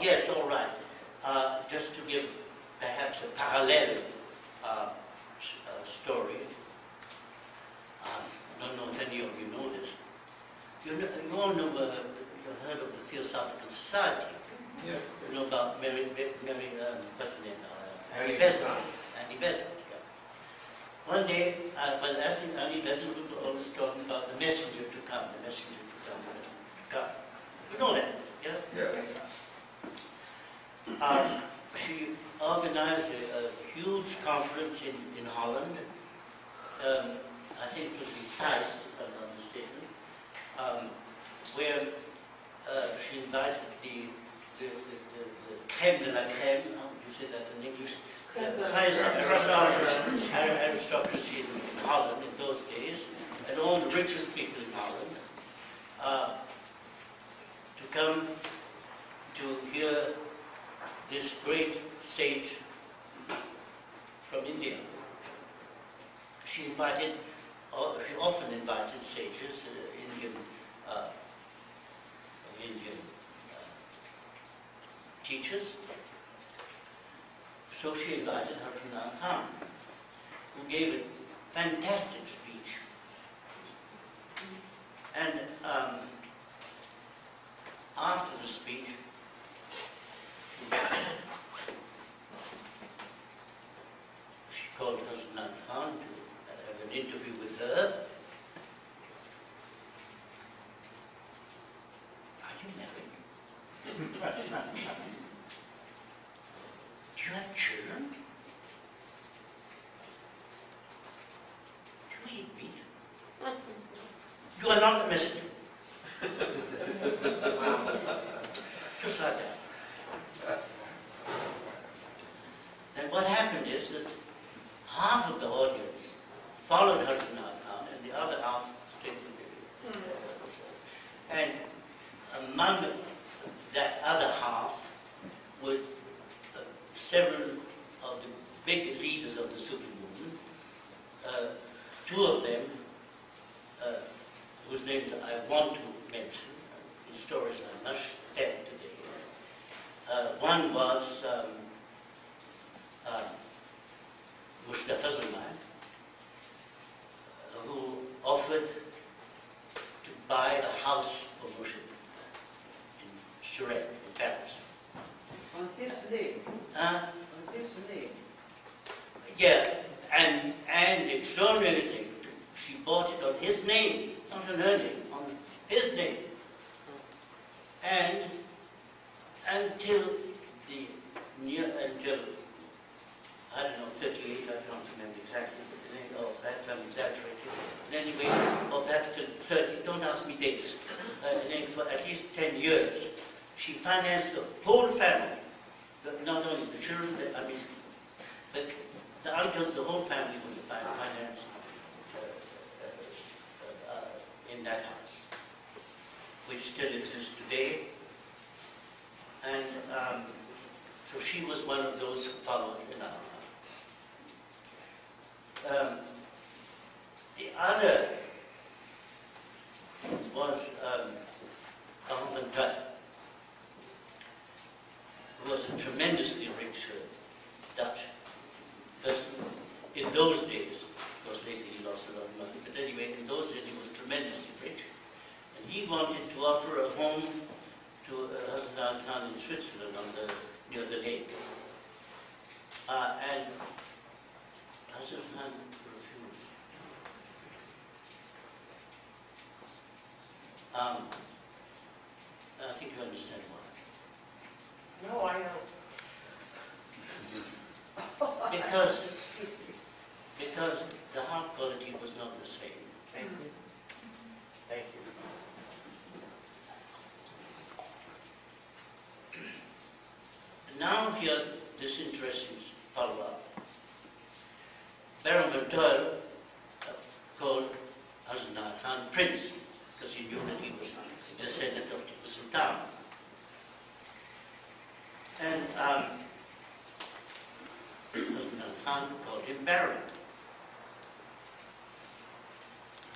yes, all right. Just to give perhaps a parallel story. I don't know if any of you know this. You all know, you've heard of the Theosophical Society. Yeah. You know about Mary what's the name? Annie Besant. Besant. Annie Besant, yeah. One day, well, as in Annie Besant was always talking about the messenger to come, the messenger to come, the messenger to come. You know that, yeah? Yeah. She organized a huge conference in Holland. I think it was in Thijs, if I'm not mistaken, where she invited the crème de la crème, how would you say that in English? The highest aristocracy in Holland in those days, and all the richest people in Holland, to come to hear this great sage from India. She often invited sages, Indian teachers. So she invited Harjuna Khan, who gave a fantastic speech. And after the speech, she called Harjuna Khan to have an interview with her. Are you married? Do you have children? Do you eat meat? You are not the messenger. Just like that. And what happened is that half of the audience followed Harjuna Khan and the other half stayed with him. And among that other half was several of the big leaders of the Sufi movement. Two of them, whose names I want to mention, whose stories are much dead today. One was Mustafa Zaman, who offered to buy a house for Murshid in Surat, in Paris. On his name. On his name. Yeah, and the extraordinary thing, she bought it on his name, not on her name, on his name. And until I don't know, 38, I don't remember exactly, but perhaps I'm exaggerating. In any way, or perhaps till 30, don't ask me dates, for at least 10 years, she financed the whole family. Not only the children, but the uncles, the whole family was financed in that house, which still exists today. And so she was one of those who followed in our the other was Ameena, who was a tremendously rich Dutch person in those days. Of course, later he lost a lot of money, but anyway, in those days he was tremendously rich. And he wanted to offer a home to Harjuna Khan in Switzerland near the lake. And Harjuna Khan refused. I think you understand why. No, I know. Because the heart quality was not the same. Thank you. Thank you. Now here, this interesting follow-up. Baron Montoya called Harjuna Khan Prince, because he knew that he was a descendant of Tipu Sultan. And Harjuna Khan called him Baron.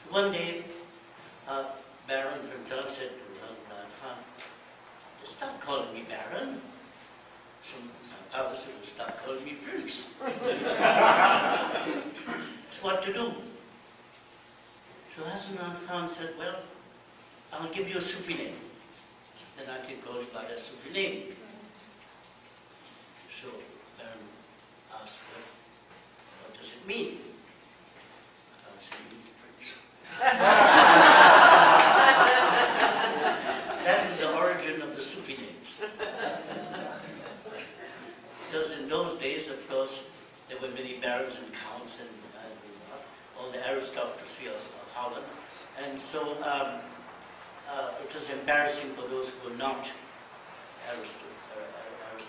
One day, Baron Montoya said to Harjuna Khan, "Stop calling me Baron. Some others will start calling me Prince. So what to do? So Hassan Khan said, well, I'll give you a Sufi name. Then I can call you by that Sufi name. So Baron asked, well, what does it mean? I said, Prince. That is the origin of the Sufi names. Because in those days, of course, there were many barons and counts and all the aristocracy of Holland. And so it was embarrassing for those who were not aristocracy.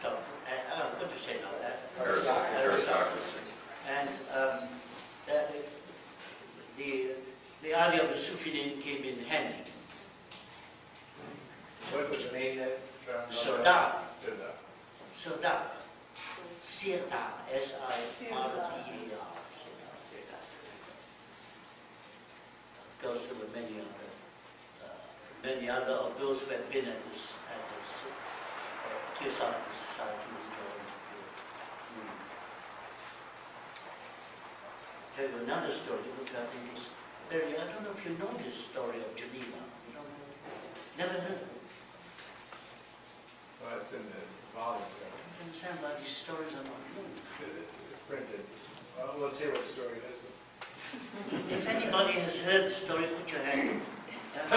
What do you say now? Aristocracy. And the idea of the Sufi name came in handy. What was the name that? Sardar. Sardar. Sardar. Sardar. S-I-R-D-A-R. Of course, there were many other of those who had been at this Theosophical Society who joined. Tell you another story which I think is very, I don't know if you know this story of Geneva. You don't know? Never heard of it? Well, it's in the volume. I don't understand why these stories are not known. It's printed. Well, let's hear what the story is. If anybody has heard the story, put your hand up.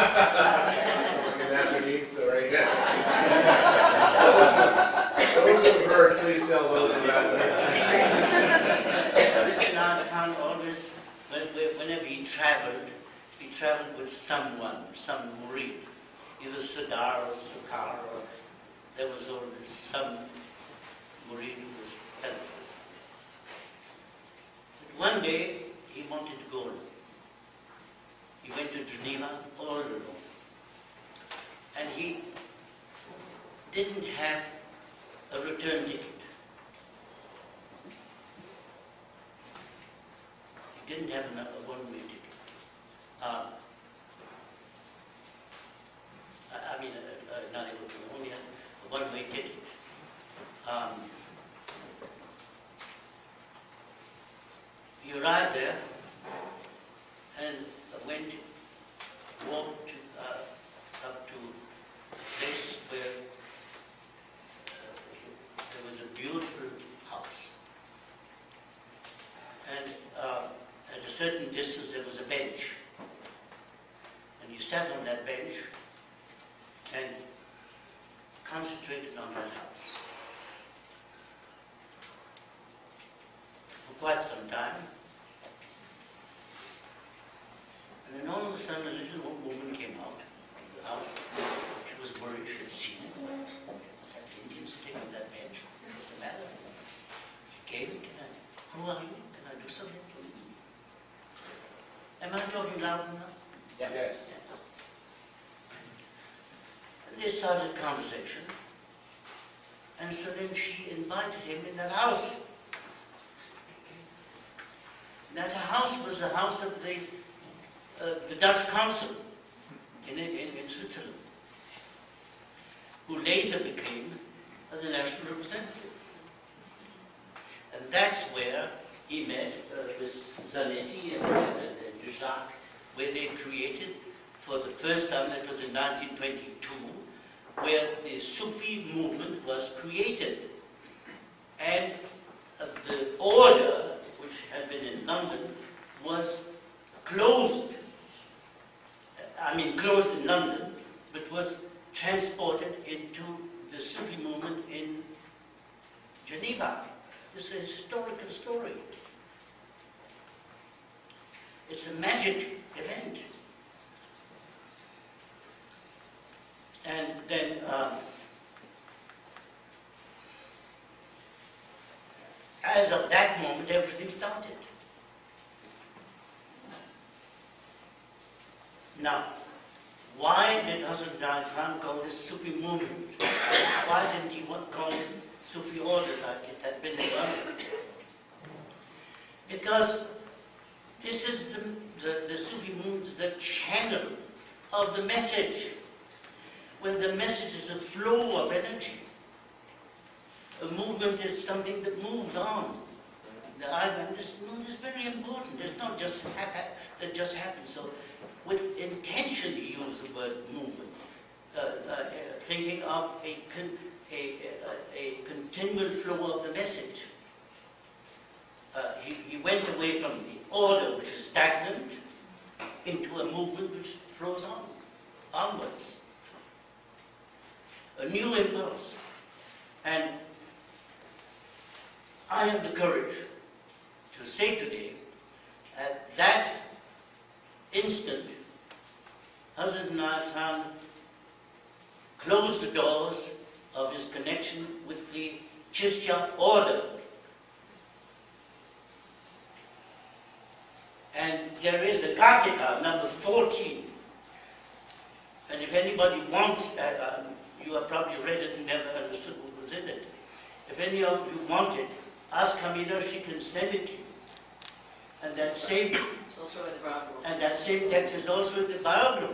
That's a neat story. Those who've heard, please tell those about it. Inayat Khan always, whenever he traveled with someone, some murid, either Sardar or Sakar, or there was always some murid who was helpful. But one day, he wanted to go alone. He went to Geneva all alone. And he didn't have a return ticket. He didn't have a one-way ticket. Not even only a one-way ticket. He arrived there and walked up to a place where there was a beautiful house. And at a certain distance there was a bench. And he sat on that bench and concentrated on that house. For quite some time. And then all of a sudden a little old woman came out of the house. She was worried, she had seen it. Was that Indian sitting on that bench? What's the matter? She came, who are you? Can I do something for you? Am I talking loud enough? Yeah. Yes. And they started a conversation. And so then she invited him in that house. That house was the house of the Dutch consul in Switzerland, who later became the national representative. And that's where he met with Zanetti and Dusac, where they created, for the first time, that was in 1922, where the Sufi movement was created. And the order, which had been in London, was closed. Closed in London, but was transported into the Sufi movement in Geneva. This is a historical story. It's a magic event. And then as of that moment, everything started. Now, why did Hazrat Khan call this Sufi movement? Why didn't he call it Sufi order like it had been in London? Because this is the Sufi movement, the channel of the message. Well, the message is a flow of energy. A movement is something that moves on. This is very important. It's not just that just happens. So, with intention, you use the word movement, thinking of a continual flow of the message. He went away from the order, which is stagnant, into a movement which flows onwards. A new impulse. And I have the courage to say today, at that instant, Hazrat Inayat Khan closed the doors of his connection with the Chishtiya order. And there is a Gatika, number 14. And if anybody wants that, you have probably read it and never understood what was in it. If any of you want it, ask Ameena, she can send it to you. And that same, It's also in the brown book. and that same text is also in the biography,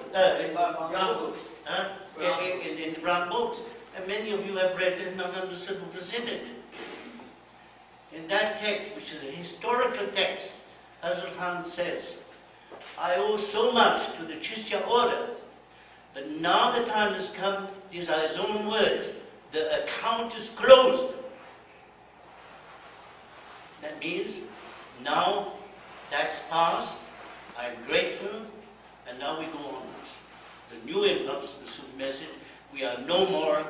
Brown books. in the brown books. And many of you have read it and not understood what was in it. In that text, which is a historical text, Hazrat Khan says, I owe so much to the Chishtiya order that now the time has come, these are his own words, the account is closed. That means now that's past, I'm grateful, and now we go on. The new impulse, the Sufi message, we are no more,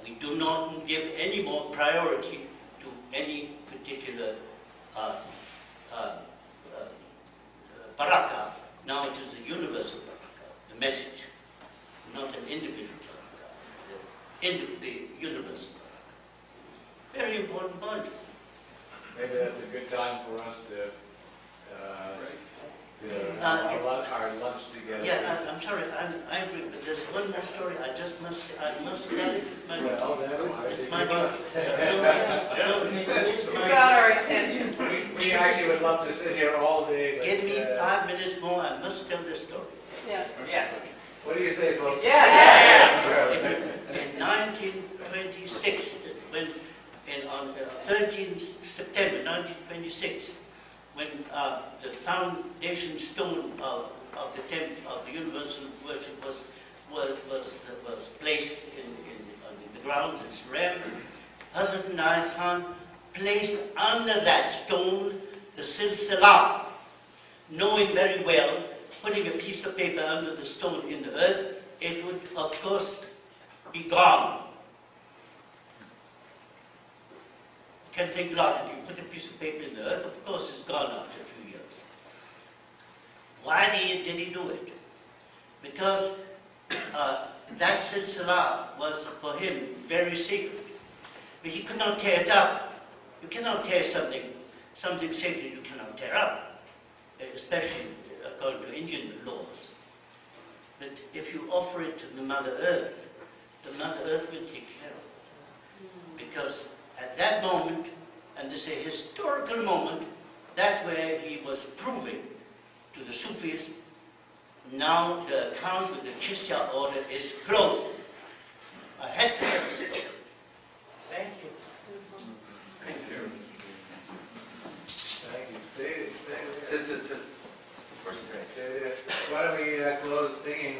we do not give any more priority to any particular baraka. Now it is the universal baraka, the message, not an individual baraka, the universal baraka. Very important point. Maybe that's a good time for us to have our lunch together. Yeah, I'm sorry, I agree, but there's one more story I just must say. I must tell it. Well, It's my You got our attention. we actually would love to sit here all day. But, Give me 5 minutes more, I must tell this story. Yes. Yes. What do you say, folks? Yes. In 1926, on 13th September 1926, when the foundation stone of the temple of the universal worship was placed on the grounds in Surrey, Hazrat Inayat Khan placed under that stone the silsila, knowing very well, putting a piece of paper under the stone in the earth, it would of course be gone. Can think logically, put a piece of paper in the earth, of course it's gone after a few years. Why did he do it? Because that silsila was for him very sacred. But he could not tear it up. You cannot tear something sacred you cannot tear up, especially according to Indian laws. But if you offer it to the Mother Earth will take care of it. Because at that moment, and this is a historical moment, that where he was proving to the Sufis, now the account with the Chishtiya order is closed. I had to tell this story. Thank you. Thank you. Thank you. Stay. Sit. Why don't we close singing